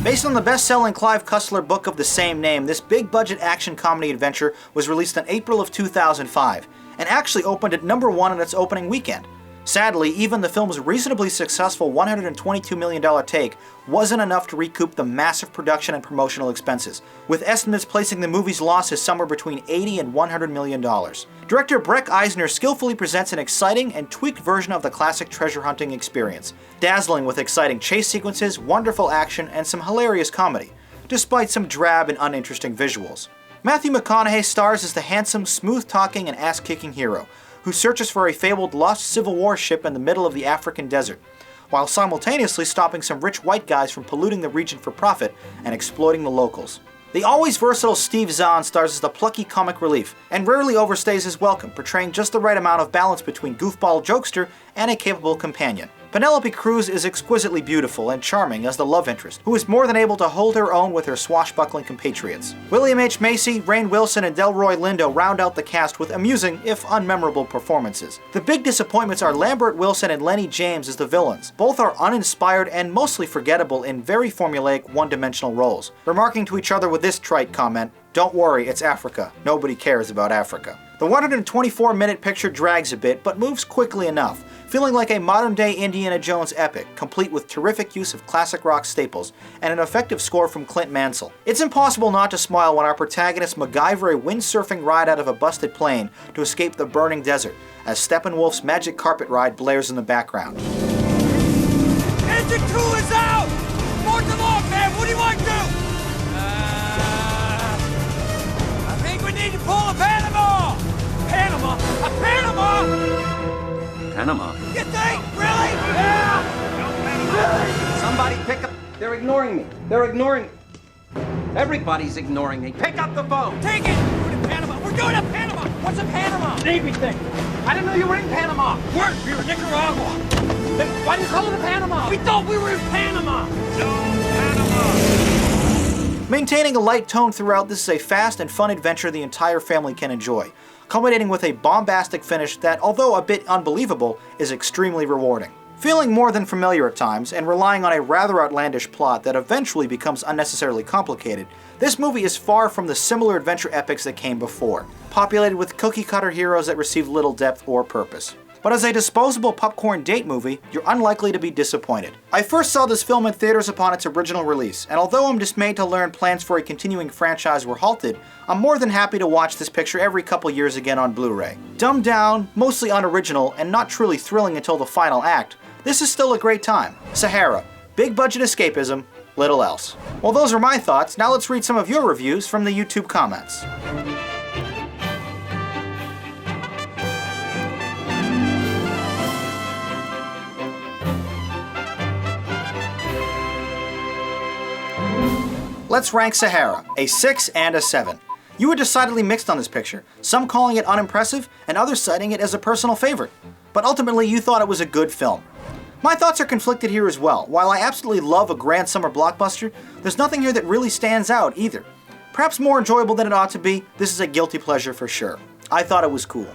Based on the best-selling Clive Cussler book of the same name, this big-budget action comedy adventure was released in April of 2005, and actually opened at #1 in its opening weekend. Sadly, even the film's reasonably successful $122 million take wasn't enough to recoup the massive production and promotional expenses, with estimates placing the movie's losses somewhere between $80 and $100 million. Director Breck Eisner skillfully presents an exciting and tweaked version of the classic treasure hunting experience, dazzling with exciting chase sequences, wonderful action, and some hilarious comedy, despite some drab and uninteresting visuals. Matthew McConaughey stars as the handsome, smooth-talking, and ass-kicking hero, who searches for a fabled lost Civil War ship in the middle of the African desert, while simultaneously stopping some rich white guys from polluting the region for profit and exploiting the locals. The always versatile Steve Zahn stars as the plucky comic relief, and rarely overstays his welcome, portraying just the right amount of balance between goofball jokester and a capable companion. Penelope Cruz is exquisitely beautiful and charming as the love interest, who is more than able to hold her own with her swashbuckling compatriots. William H. Macy, Rainn Wilson, and Delroy Lindo round out the cast with amusing, if unmemorable, performances. The big disappointments are Lambert Wilson and Lenny James as the villains. Both are uninspired and mostly forgettable in very formulaic, one-dimensional roles, remarking to each other with this trite comment, "Don't worry, it's Africa. Nobody cares about Africa." The 124-minute picture drags a bit, but moves quickly enough, feeling like a modern-day Indiana Jones epic, complete with terrific use of classic rock staples and an effective score from Clint Mansell. It's impossible not to smile when our protagonist MacGyver a windsurfing ride out of a busted plane to escape the burning desert, as Steppenwolf's Magic Carpet Ride blares in the background. Engine 2 is out! Port them off, man! What do you want to do? I think we need to pull a Panama! Panama? A Panama? Panama? You think? Really? Yeah! Really? Somebody pick up... They're ignoring me. They're ignoring me. Everybody's ignoring me. Pick up the phone! Take it! We're doing Panama! We're doing a Panama! What's a Panama? Navy thing. I didn't know you were in Panama. We were in Nicaragua. Then why do you call it a Panama? We thought we were in Panama! No Panama! Maintaining a light tone throughout, this is a fast and fun adventure the entire family can enjoy, culminating with a bombastic finish that, although a bit unbelievable, is extremely rewarding. Feeling more than familiar at times, and relying on a rather outlandish plot that eventually becomes unnecessarily complicated, this movie is far from the similar adventure epics that came before, populated with cookie-cutter heroes that receive little depth or purpose. But as a disposable popcorn date movie, you're unlikely to be disappointed. I first saw this film in theaters upon its original release, and although I'm dismayed to learn plans for a continuing franchise were halted, I'm more than happy to watch this picture every couple years again on Blu-ray. Dumbed down, mostly unoriginal, and not truly thrilling until the final act, this is still a great time. Sahara. Big budget escapism, little else. Well, those are my thoughts. Now let's read some of your reviews from the YouTube comments. Let's rank Sahara, a 6 and a 7. You were decidedly mixed on this picture, some calling it unimpressive and others citing it as a personal favorite. But ultimately you thought it was a good film. My thoughts are conflicted here as well. While I absolutely love a grand summer blockbuster, there's nothing here that really stands out either. Perhaps more enjoyable than it ought to be, this is a guilty pleasure for sure. I thought it was cool.